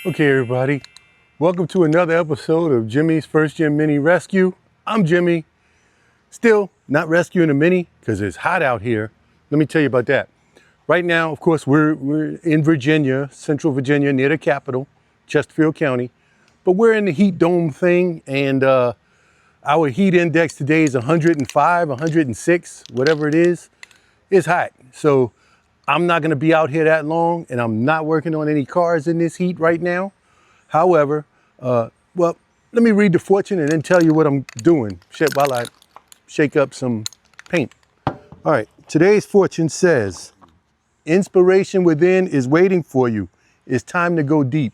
Okay, everybody, welcome to another episode of Jimmy's First Gen Mini Rescue. I'm Jimmy, still not rescuing a Mini because it's hot out here. Let me tell you about that. Right now, of course, we're in Virginia, Central Virginia, near the capital, Chesterfield County, but we're in the heat dome thing, and our heat index today is 105, 106, whatever it is. It's hot, so I'm not gonna be out here that long, and I'm not working on any cars in this heat right now. However, well, let me read the fortune and then tell you what I'm doing while I shake up some paint. All right, today's fortune says, inspiration within is waiting for you. It's time to go deep.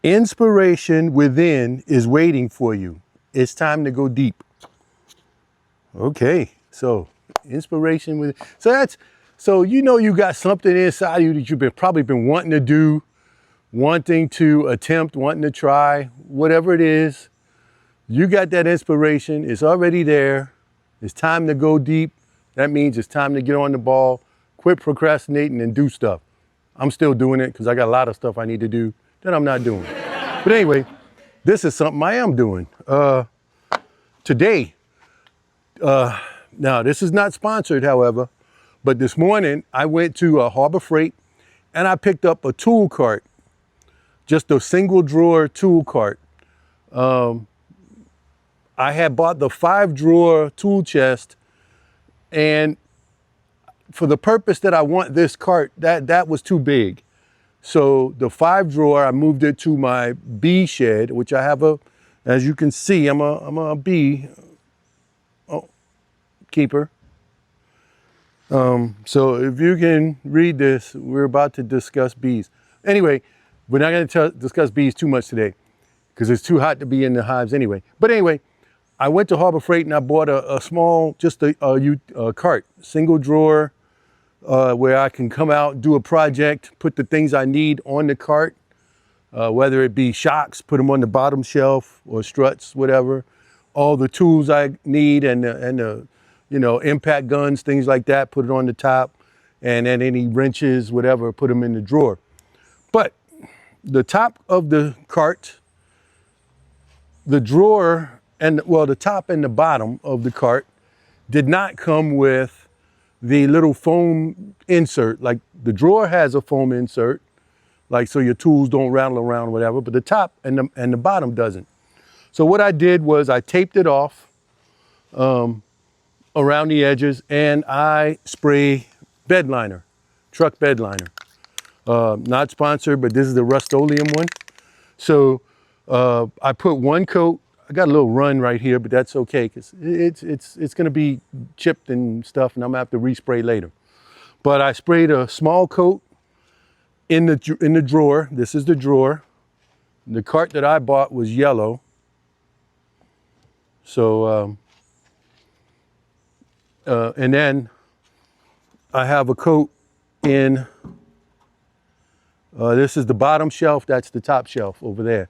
Inspiration within is waiting for you. It's time to go deep. Okay, so inspiration within. So you know you got something inside you that you've probably been wanting to do, wanting to attempt, wanting to try, whatever it is. You got that inspiration. It's already there. It's time to go deep. That means it's time to get on the ball, quit procrastinating and do stuff. I'm still doing it because I got a lot of stuff I need to do that I'm not doing. But anyway, this is something I am doing. Today, now this is not sponsored, however, but this morning I went to Harbor Freight and I picked up a tool cart, just a single drawer tool cart. I had bought the 5-drawer tool chest, and for the purpose that I want this cart, that was too big. So the 5-drawer, I moved it to my bee shed, which I have as you can see, I'm a bee keeper. So if you can read this, we're about to discuss bees. Anyway, we're not going to discuss bees too much today because it's too hot to be in the hives anyway. But anyway, I went to Harbor Freight and I bought a small, just a cart, single drawer, where I can come out, do a project, put the things I need on the cart, whether it be shocks, put them on the bottom shelf, or struts, whatever. All the tools I need and the impact guns, things like that, put it on the top, and then any wrenches, whatever, put them in the drawer. But the top of the cart, the drawer, the top and the bottom of the cart did not come with the little foam insert. Like the drawer has a foam insert, like so your tools don't rattle around or whatever, but the top and the bottom doesn't. So what I did was I taped it off around the edges, and I spray bed liner, truck bed liner. Not sponsored, but this is the Rust-Oleum one. So I put one coat. I got a little run right here, but that's okay because it's going to be chipped and stuff, and I'm gonna have to respray later. But I sprayed a small coat in the drawer. This is the drawer. The cart that I bought was yellow. So and then I have a coat in. This is the bottom shelf. That's the top shelf over there.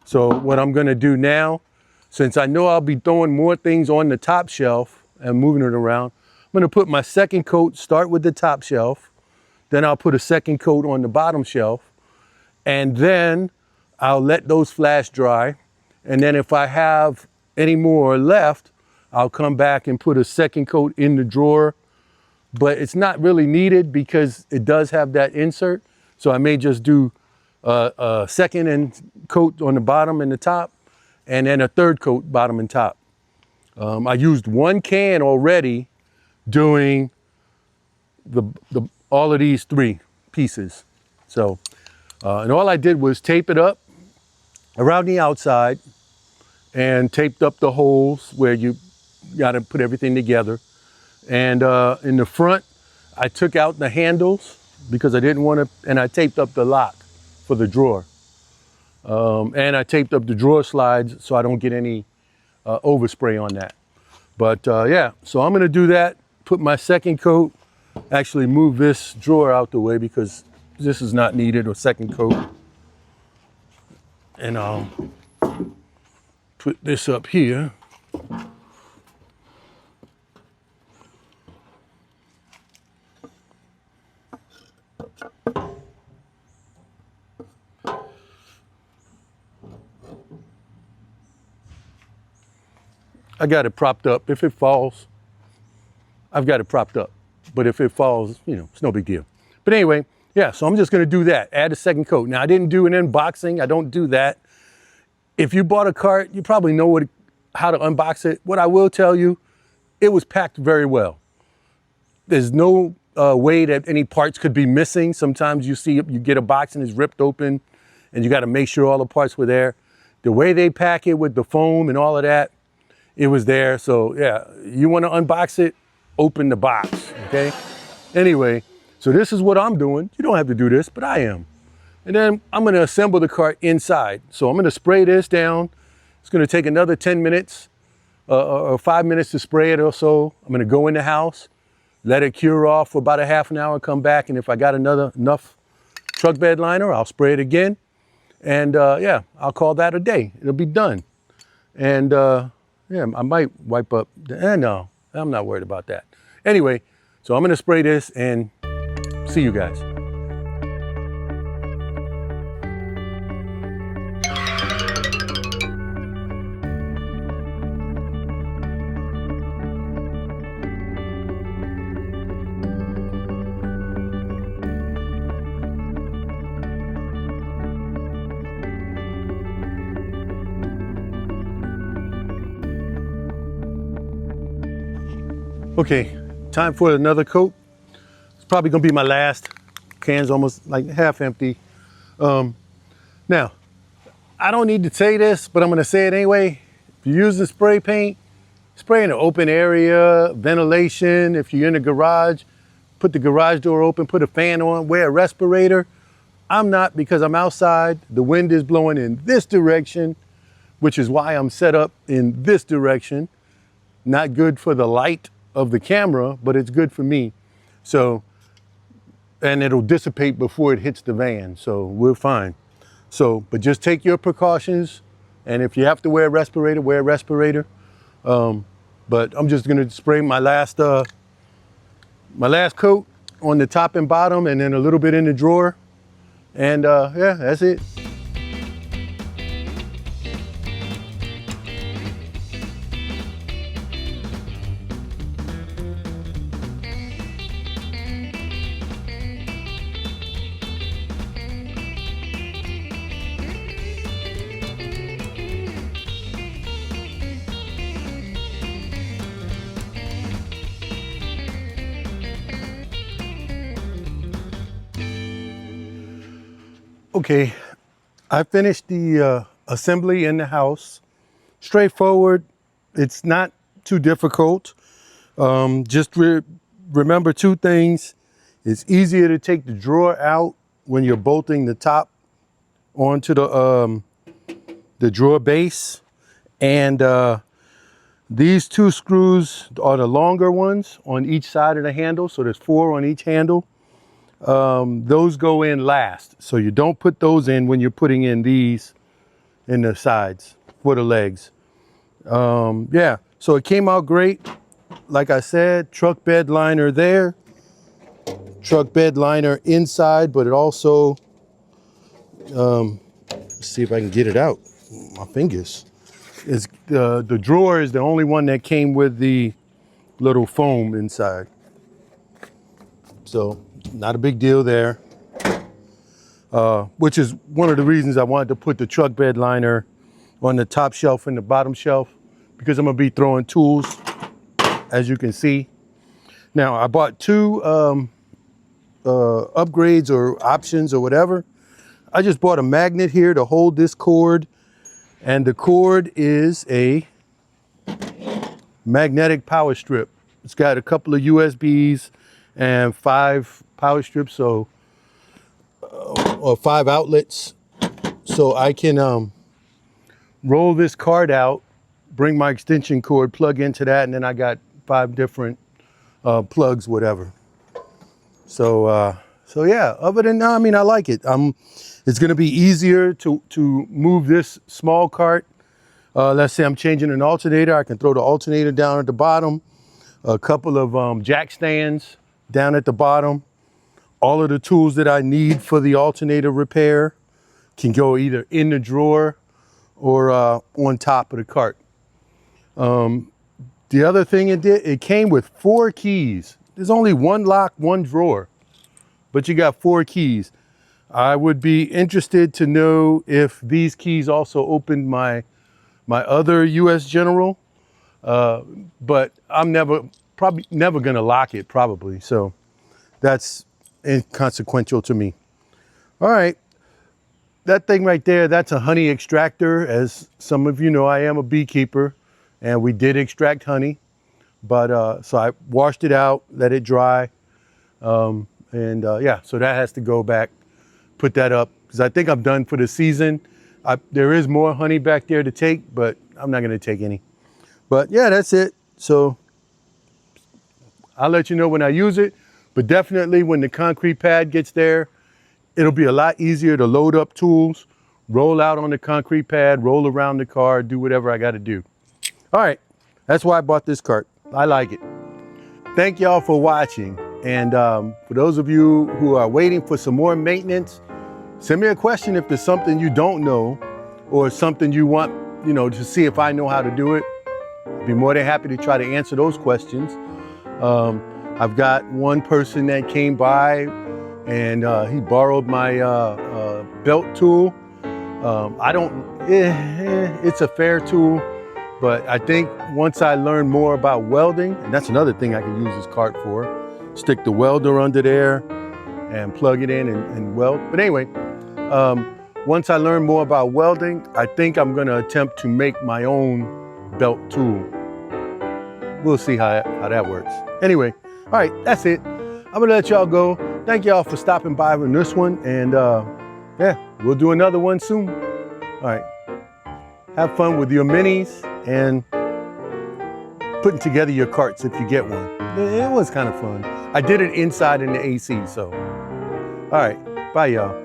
So what I'm going to do now, since I know I'll be throwing more things on the top shelf and moving it around, I'm going to put my second coat, start with the top shelf, then I'll put a second coat on the bottom shelf, and then I'll let those flash dry. And then if I have any more left, I'll come back and put a second coat in the drawer. But it's not really needed because it does have that insert. So I may just do a second coat on the bottom and the top, and then a third coat bottom and top. I used one can already doing all of these 3 pieces. So, and all I did was tape it up around the outside and taped up the holes where you got to put everything together. And in the front, I took out the handles because I didn't want to, and I taped up the lock for the drawer. And I taped up the drawer slides so I don't get any overspray on that. But yeah, so I'm gonna do that, put my second coat, actually move this drawer out the way because this is not needed, or second coat. And I'll put this up here. I got it propped up. If it falls, I've got it propped up. But if it falls, you know, it's no big deal. But anyway, yeah, so I'm just gonna do that, add a second coat. Now I didn't do an unboxing, I don't do that. If you bought a cart, you probably know how to unbox it. What I will tell you, it was packed very well. There's no way that any parts could be missing. Sometimes you get a box and it's ripped open and you gotta make sure all the parts were there. The way they pack it with the foam and all of that, it was there. So yeah, you wanna unbox it, open the box, okay? Anyway, so this is what I'm doing. You don't have to do this, but I am. And then I'm gonna assemble the cart inside. So I'm gonna spray this down. It's gonna take another 10 minutes or 5 minutes to spray it or so. I'm gonna go in the house, let it cure off for about a half an hour, come back, and if I got enough truck bed liner, I'll spray it again. And yeah, I'll call that a day. It'll be done. And yeah, I might wipe up, no, I'm not worried about that. Anyway, so I'm gonna spray this and see you guys. Okay, time for another coat. It's probably gonna be my last. Can's almost like half empty. Now, I don't need to say this, but I'm gonna say it anyway. If you use the spray paint, spray in an open area, ventilation. If you're in a garage, put the garage door open, put a fan on, wear a respirator. I'm not, because I'm outside. The wind is blowing in this direction, which is why I'm set up in this direction. Not good for the light of the camera, but it's good for me. So, and it'll dissipate before it hits the van, so we're fine. So, but just take your precautions, and if you have to wear a respirator, wear a respirator. But I'm just gonna spray my last coat on the top and bottom, and then a little bit in the drawer. And yeah, that's it. Okay, I finished the assembly in the house. Straightforward, it's not too difficult. Just remember two things. It's easier to take the drawer out when you're bolting the top onto the drawer base. And these two screws are the longer ones on each side of the handle. So there's 4 on each handle. Those go in last. So you don't put those in when you're putting in these in the sides for the legs. Yeah, so it came out great. Like I said, truck bed liner there, truck bed liner inside, but it also, let's see if I can get it out. My fingers. It's, the drawer is the only one that came with the little foam inside. So not a big deal there, which is one of the reasons I wanted to put the truck bed liner on the top shelf and the bottom shelf, because I'm gonna be throwing tools, as you can see. Now, I bought 2 upgrades or options or whatever. I just bought a magnet here to hold this cord, and the cord is a magnetic power strip. It's got a couple of USBs and 5 power strips, so or 5 outlets, so I can roll this card out, bring my extension cord, plug into that, and then I got 5 different plugs, whatever. So so yeah, other than that, I mean, I like it. It's gonna be easier to move this small cart. Let's say I'm changing an alternator, I can throw the alternator down at the bottom, a couple of jack stands down at the bottom. All of the tools that I need for the alternator repair can go either in the drawer or on top of the cart. The other thing it came with 4 keys. There's only 1 lock, 1 drawer, but you got 4 keys. I would be interested to know if these keys also opened my other US General, but I'm probably never gonna lock it probably. So that's inconsequential to me. All right, that thing right there, that's a honey extractor. As some of you know, I am a beekeeper and we did extract honey, but so I washed it out, let it dry. Yeah, so that has to go back, put that up, because I think I'm done for the season. There is more honey back there to take, but I'm not gonna take any. But yeah, that's it. So I'll let you know when I use it, but definitely when the concrete pad gets there, it'll be a lot easier to load up tools, roll out on the concrete pad, roll around the car, do whatever I gotta do. All right, that's why I bought this cart. I like it. Thank y'all for watching. And for those of you who are waiting for some more maintenance, send me a question if there's something you don't know or something you want, to see if I know how to do it. I'd be more than happy to try to answer those questions. I've got one person that came by and he borrowed my belt tool. It's a fair tool, but I think once I learn more about welding, and that's another thing I can use this cart for, stick the welder under there and plug it in and weld. But anyway, once I learn more about welding, I think I'm gonna attempt to make my own belt tool. We'll see how that works. Anyway, all right, that's it. I'm gonna let y'all go. Thank y'all for stopping by on this one, and yeah, we'll do another one soon. All right, have fun with your minis and putting together your carts if you get one. It was kind of fun. I did it inside in the AC, so. All right, bye y'all.